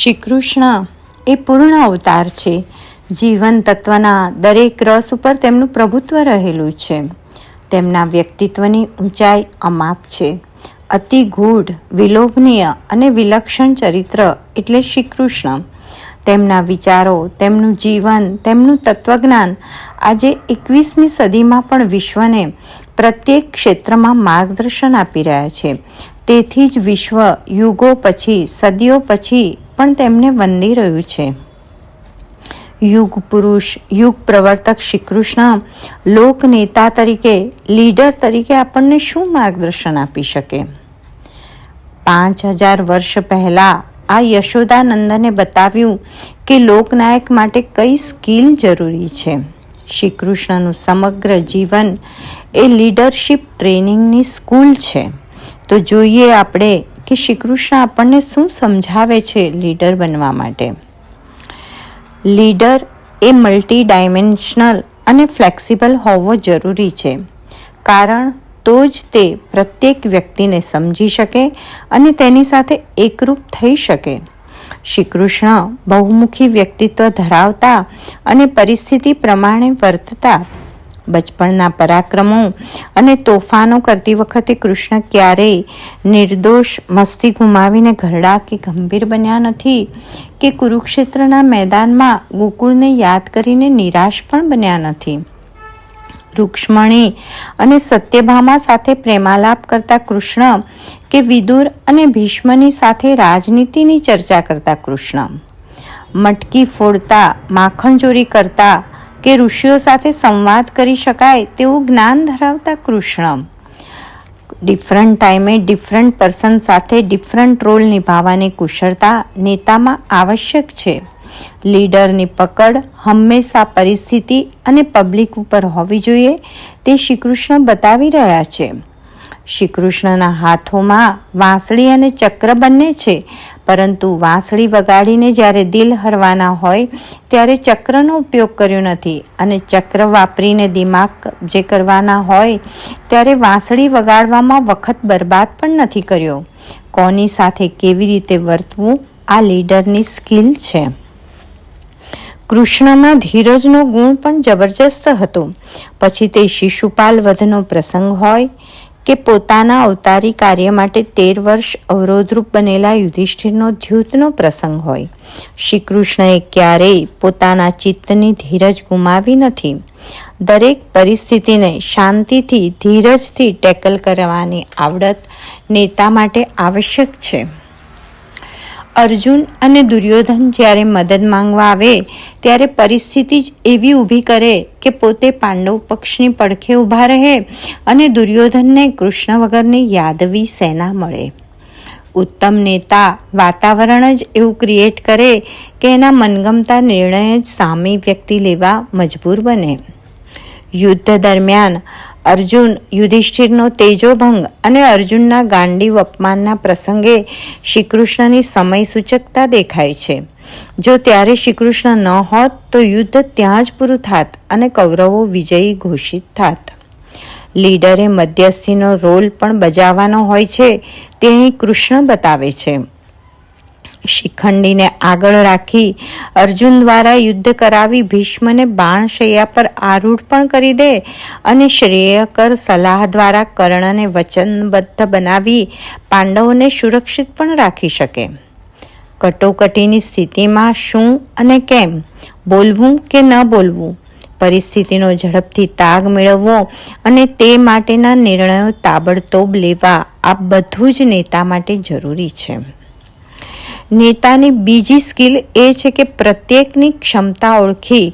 શ્રી કૃષ્ણ એ પૂર્ણ અવતાર છે. જીવન તત્વના દરેક રસ ઉપર તેમનું પ્રભુત્વ રહેલું છે. તેમના વ્યક્તિત્વની ઊંચાઈ અમાપ છે. અતિ ગૂઢ, વિલોભનીય અને વિલક્ષણ ચરિત્ર એટલે શ્રી કૃષ્ણ. તેમના વિચારો, તેમનું જીવન, તેમનું તત્વજ્ઞાન આજે 21મી સદીમાં પણ વિશ્વને પ્રત્યેક ક્ષેત્રમાં માર્ગદર્શન આપી રહ્યા છે. તેથી જ વિશ્વ યુગો પછી, સદીઓ પછી પણ તેમને વંદી રહ્યું છે. યુગ પુરુષ, યુગ પ્રવર્તક શ્રી કૃષ્ણ લોક નેતા તરીકે, લીડર તરીકે આપણને શું માર્ગદર્શન આપી શકે? 5000 વર્ષ પહેલા આ યશોદાનંદને બતાવ્યું કે લોકનાયક માટે કઈ સ્કિલ જરૂરી છે. શ્રી કૃષ્ણનું સમગ્ર જીવન એ લીડરશિપ ટ્રેનિંગની સ્કૂલ છે. તો જોઈએ આપણે કે શ્રી કૃષ્ણ આપણને શું સમજાવે છે લીડર બનવા માટે. લીડર એ મલ્ટી ડાયમેન્શનલ અને ફ્લેક્સિબલ હોવો જરૂરી છે, કારણ તો જ તે પ્રત્યેક વ્યક્તિને સમજી શકે અને તેની સાથે એકરૂપ થઈ શકે. શ્રી કૃષ્ણ બહુમુખી વ્યક્તિત્વ ધરાવતા અને પરિસ્થિતિ પ્રમાણે વર્તતા. બચપણના પરાક્રમો અને તોફાનો કરતી વખતે કૃષ્ણ ક્યારેય નિર્દોષ મસ્તી ગુમાવીને ઘરડા કે ગંભીર બન્યા નથી, કે કુરુક્ષેત્રના મેદાનમાં ગોકુળને યાદ કરીને નિરાશ પણ બન્યા નથી. રૂક્ષ્મણી અને સત્યભામા સાથે પ્રેમાલાપ કરતા કૃષ્ણ, કે વિદુર અને ભીષ્મની સાથે રાજનીતિની ચર્ચા કરતા કૃષ્ણ, મટકી ફોડતા, માખણ ચોરી કરતા કે ઋષિઓ સાથે સંવાદ કરી શકાય તેવું જ્ઞાન ધરાવતા કૃષ્ણ, ડિફરન્ટ ટાઈમે ડિફરન્ટ પર્સન સાથે ડિફરન્ટ રોલ નિભાવવાની કુશળતા નેતામાં આવશ્યક છે. લીડરની પકડ હંમેશા પરિસ્થિતિ અને પબ્લિક ઉપર હોવી જોઈએ, તે શ્રી કૃષ્ણ બતાવી રહ્યા છે. શ્રી કૃષ્ણના હાથોમાં વાંસળી અને ચક્ર બંને છે, પરંતુ વાંસળી વગાડીને જ્યારે દિલ હરવાના હોય ત્યારે ચક્રનો ઉપયોગ કર્યો નથી, અને ચક્ર વાપરીને દિમાગ જે કરવાના હોય ત્યારે વાંસળી વગાડવામાં વખત બરબાદ પણ નથી કર્યો. કોની સાથે કેવી રીતે વર્તવું આ લીડરની સ્કિલ છે. કૃષ્ણમાં ધીરજનો ગુણ પણ જબરજસ્ત હતો. પછી તે શિશુપાલ વધનો પ્રસંગ હોય કે પોતાના અવતારી કાર્ય માટે 13 વર્ષ અવરોધરૂપ બનેલા યુધિષ્ઠિરનો દ્યુતનો પ્રસંગ હોય, શ્રી કૃષ્ણએ ક્યારેય પોતાના ચિત્તની ધીરજ ગુમાવી નથી. દરેક પરિસ્થિતિને શાંતિથી, ધીરજથી ટેકલ કરવાની આવડત નેતા માટે આવશ્યક છે. અર્જુન અને દુર્યોધન જ્યારે મદદ માંગવા આવે ત્યારે પરિસ્થિતિ જ એવી ઊભી કરે કે પોતે પાંડવ પક્ષની પડખે ઊભા રહે અને દુર્યોધનને કૃષ્ણ વગરની યાદવી સેના મળે. ઉત્તમ નેતા વાતાવરણ જ એવું ક્રિએટ કરે કે એના મનગમતા નિર્ણય જ સામી વ્યક્તિ લેવા મજબૂર બને. યુદ્ધ દરમિયાન અર્જુન યુધિષ્ઠિરનો તેજોભંગ અને અર્જુનના ગાંડીવ અપમાનના પ્રસંગે શ્રી કૃષ્ણની સમય સૂચકતા દેખાય છે. જો ત્યારે શ્રી કૃષ્ણ ન હોત તો યુદ્ધ ત્યાં જ પૂરું થાત અને કૌરવો વિજયી ઘોષિત થાત. લીડરે મધ્યસ્થીનો રોલ પણ બજાવવાનો હોય છે, તે અહીં કૃષ્ણ બતાવે છે. શિખંડીને આગળ રાખી અર્જુન દ્વારા યુદ્ધ કરાવી ભીષ્મને બાણશૈયા પર આરૂઢ પણ કરી દે અને શ્રેયકર સલાહ દ્વારા કર્ણને વચનબદ્ધ બનાવી પાંડવોને સુરક્ષિત પણ રાખી શકે. કટોકટીની સ્થિતિમાં શું અને કેમ બોલવું કે ન બોલવું, પરિસ્થિતિનો ઝડપથી તાગ મેળવવો અને તે માટેના નિર્ણયો તાબડતોબ લેવા, આ બધું જ નેતા માટે જરૂરી છે. નેતાની બીજી સ્કિલ એ છે કે પ્રત્યેકની ક્ષમતા ઓળખી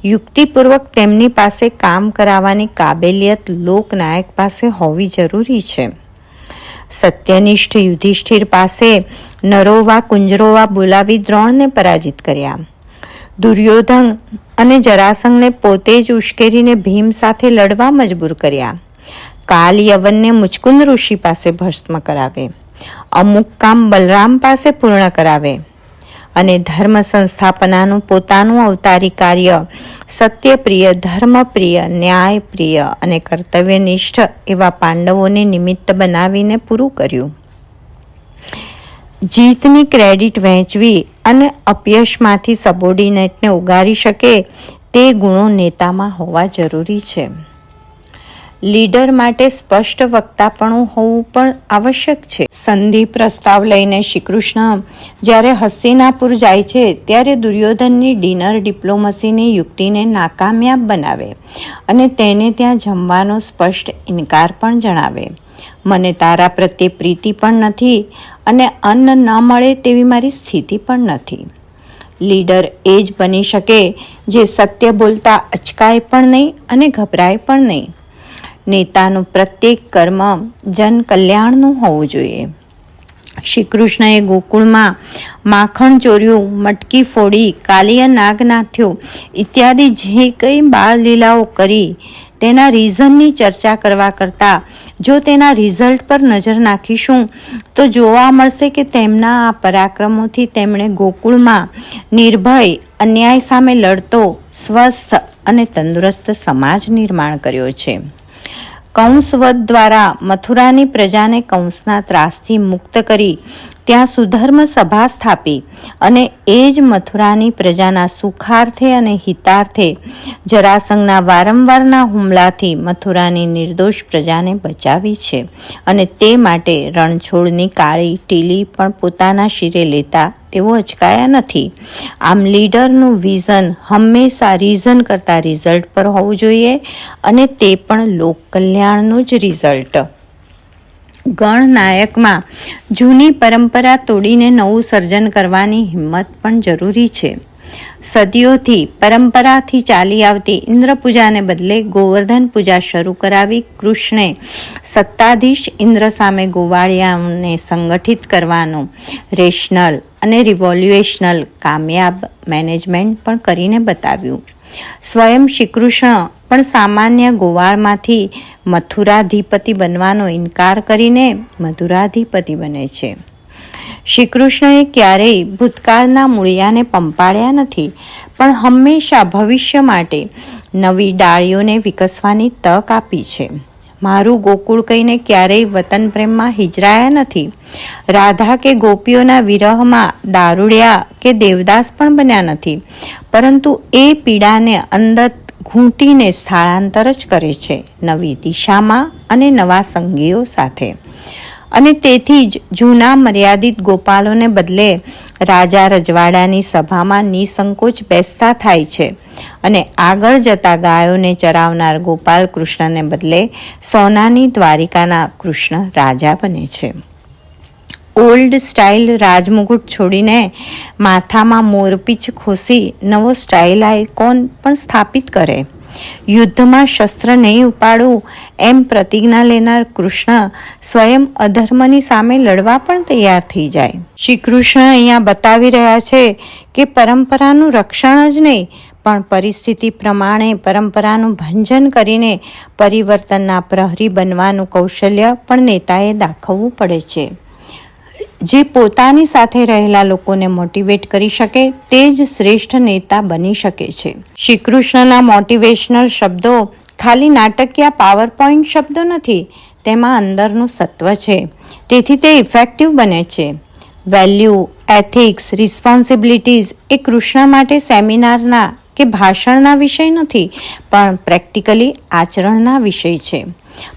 યુક્તિપૂર્વક તેમની પાસે કામ કરાવવાની કાબેલિયત લોકનાયક પાસે હોવી જરૂરી છે. સત્યનિષ્ઠ યુધિષ્ઠિર પાસે નરોવા કુંજરોવા બોલાવી દ્રોણને પરાજિત કર્યા. દુર્યોધન અને જરાસંઘને પોતે જ ઉશ્કેરીને ભીમ સાથે લડવા મજબૂર કર્યા. કાલ યવનને મુચકુંદ ઋષિ પાસે ભસ્મ કરાવે, અમુક કામ બલરામ પાસે પૂર્ણ કરાવે અને ધર્મ સંસ્થાપનાનું પોતાનું અવતારી કાર્ય સત્યપ્રિય, ધર્મપ્રિય, ન્યાયપ્રિય અને કર્તવ્યનિષ્ઠ એવા પાંડવોને નિમિત્ત બનાવીને પૂરું કર્યું. જીતની ક્રેડિટ વહેંચવી અને અપયશમાંથી સબોર્ડિનેટને ઉગારી શકે તે ગુણો નેતામાં હોવા જરૂરી છે. લીડર માટે સ્પષ્ટ વક્તાપણું હોવું પણ આવશ્યક છે. સંધિ પ્રસ્તાવ લઈને શ્રીકૃષ્ણ જ્યારે હસ્તિનાપુર જાય છે ત્યારે દુર્યોધનની ડિનર ડિપ્લોમસીની યુક્તિને નાકામયાબ બનાવે અને તેને ત્યાં જમવાનો સ્પષ્ટ ઇનકાર પણ જણાવે. મને તારા પ્રત્યે પ્રીતિ પણ નથી અને અન્ન ન મળે તેવી મારી સ્થિતિ પણ નથી. લીડર એ જ બની શકે જે સત્ય બોલતા અચકાય પણ નહીં અને ગભરાય પણ નહીં. નેતાનું પ્રત્યેક કર્મ જન કલ્યાણનું હોવું જોઈએ. શ્રી કૃષ્ણએ ગોકુળમાં માખણ ચોર્યું, મટકી ફોડી, કાલિયા નાગ નાથ્યો ઇત્યાદિ જે કંઈ બાળ લીલાઓ કરી તેના રીઝનની ચર્ચા કરવા કરતાં જો તેના રિઝલ્ટ પર નજર નાખીશું તો જોવા મળશે કે તેમના આ પરાક્રમોથી તેમણે ગોકુળમાં નિર્ભય અન્યાય સામે લડતો સ્વસ્થ અને તંદુરસ્ત સમાજ નિર્માણ કર્યો છે. કંસવધ દ્વારા મથુરાની પ્રજાને કંસના ત્રાસથી મુક્ત કરી ત્યાં સુધર્મ સભા સ્થાપી અને એ જ મથુરાની પ્રજાના સુખાર્થે અને હિતાર્થે જરાસંઘના વારંવારના હુમલાથી મથુરાની નિર્દોષ પ્રજાને બચાવી છે અને તે માટે રણછોડની કાળી ટીલી પણ પોતાના શિરે લેતા તેઓ અચકાયા નથી. આમ લીડરનું વિઝન હંમેશા રીઝન કરતાં રિઝલ્ટ પર હોવું જોઈએ અને તે પણ લોક કલ્યાણનું જ રિઝલ્ટ. ગણનાયકમાં જૂની પરંપરા તોડીને નવું સર્જન કરવાની હિંમત પણ જરૂરી છે. સદીઓથી પરંપરાથી ચાલી આવતી ઇન્દ્ર પૂજાને બદલે ગોવર્ધન પૂજા શરૂ કરાવી કૃષ્ણે સત્તાધીશ ઇન્દ્ર સામે ગોવાળિયાઓને સંગઠિત કરવાનું રેશનલ અને રિવોલ્યુશનલ કામયાબ મેનેજમેન્ટ પણ કરીને બતાવ્યું. સ્વયં શ્રીકૃષ્ણ પણ સામાન્ય ગોવાળમાંથી મથુરાધિપતિ બનવાનો ઇનકાર કરીને મધુરાધિપતિ બને છે. શ્રીકૃષ્ણએ ક્યારેય ભૂતકાળના મૂળિયાને પંપાળ્યા નથી, પણ હંમેશા ભવિષ્ય માટે નવી ડાળીઓને વિકસવાની તક આપી છે. મારું ગોકુળ કહીને ક્યારેય વતન પ્રેમમાં હિજરાયા નથી. રાધા કે ગોપીઓના વિરહમાં દારૂડિયા કે દેવદાસ પણ બન્યા નથી, પરંતુ એ પીડાને અંદર ઘૂંટીને સ્થળાંતર જ કરે છે નવી દિશામાં અને નવા સંગીઓ સાથે. અને તેથી જ જૂના મર્યાદિત ગોપાલોને બદલે રાજા રજવાડાની સભામાં નિસંકોચ બેસતા થાય છે અને આગળ જતા ગાયોને ચરાવનાર ગોપાલ કૃષ્ણને બદલે સોનાની દ્વારિકાના કૃષ્ણ રાજા બને છે. ઓલ્ડ સ્ટાઇલ રાજમુકુટ છોડીને માથામાં મોરપીંછ ખોસી નવો સ્ટાઇલ આઇકોન પણ સ્થાપિત કરે. યુદ્ધમાં શસ્ત્ર નહીં ઉપાડું એમ પ્રતિજ્ઞા લેનાર કૃષ્ણ સ્વયં અધર્મની સામે લડવા પણ તૈયાર થઈ જાય. શ્રી કૃષ્ણ અહીંયા બતાવી રહ્યા છે કે પરંપરાનું રક્ષણ જ નહીં પણ પરિસ્થિતિ પ્રમાણે પરંપરાનું ભંજન કરીને પરિવર્તનના પ્રહરી બનવાનું કૌશલ્ય પણ નેતાએ દાખવવું પડે છે. જે પોતાની સાથે રહેલા લોકોને મોટિવેટ કરી શકે તે જ શ્રેષ્ઠ નેતા બની શકે છે. શ્રી કૃષ્ણના મોટિવેશનલ શબ્દો ખાલી નાટકીય પાવરપોઈન્ટ શબ્દો નથી, તેમાં અંદરનું સત્વ છે, તેથી તે ઇફેક્ટિવ બને છે. વેલ્યુ, એથિક્સ, રિસ્પોન્સિબિલિટીઝ એ કૃષ્ણ માટે સેમિનારના કે ભાષણના વિષય નથી, પણ પ્રેક્ટિકલી આચરણના વિષય છે.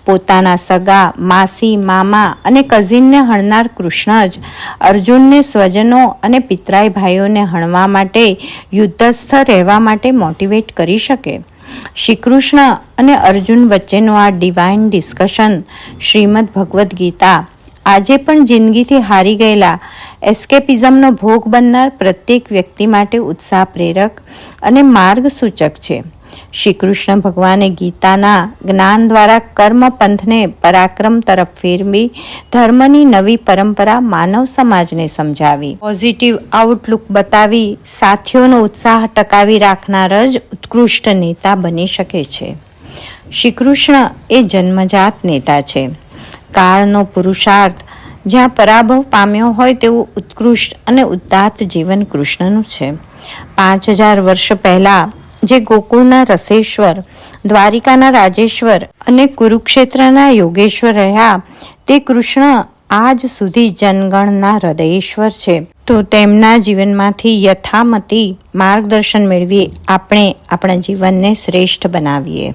પોતાના સગા, માસી, મામા અને કઝિનને હણનાર કૃષ્ણ જ અર્જુનને સ્વજનો અને પિતરાઈ ભાઈઓને હણવા માટે યુદ્ધસ્થ રહેવા માટે મોટિવેટ કરી શકે. શ્રી કૃષ્ણ અને અર્જુન વચ્ચેનું આ ડિવાઇન ડિસ્કશન શ્રીમદ ભગવદ્ ગીતા આજે પણ જિંદગીથી હારી ગયેલા એસ્કેપિઝમનો ભોગ બનનાર પ્રત્યેક વ્યક્તિ માટે ઉત્સાહ પ્રેરક અને માર્ગસૂચક છે. શ્રી કૃષ્ણ ભગવાને ગીતાના જ્ઞાન દ્વારા કર્મપંથને પરાક્રમ તરફ ફેરવી ધર્મની નવી પરંપરા માનવ સમાજને સમજાવી, પોઝિટિવ આઉટલુક બતાવી સાથીઓનો ઉત્સાહ ટકાવી રાખનાર જ ઉત્કૃષ્ટ નેતા બની શકે છે. શ્રી કૃષ્ણ એ જન્મજાત નેતા છે. કાળનો પુરુષાર્થ જ્યાં પરાભવ પામ્યો હોય તેવું ઉત્કૃષ્ટ અને ઉદાત્ત જીવન કૃષ્ણનું છે. 5000 વર્ષ પહેલા જે ગોકુળના રસેશ્વર, દ્વારિકાના રાજેશ્વર અને કુરુક્ષેત્રના યોગેશ્વર રહ્યા તે કૃષ્ણ આજ સુધી જનગણના હૃદયેશ્વર છે, તો તેમના જીવનમાંથી યથામતી માર્ગદર્શન મેળવી આપણે આપણા જીવનને શ્રેષ્ઠ બનાવીએ.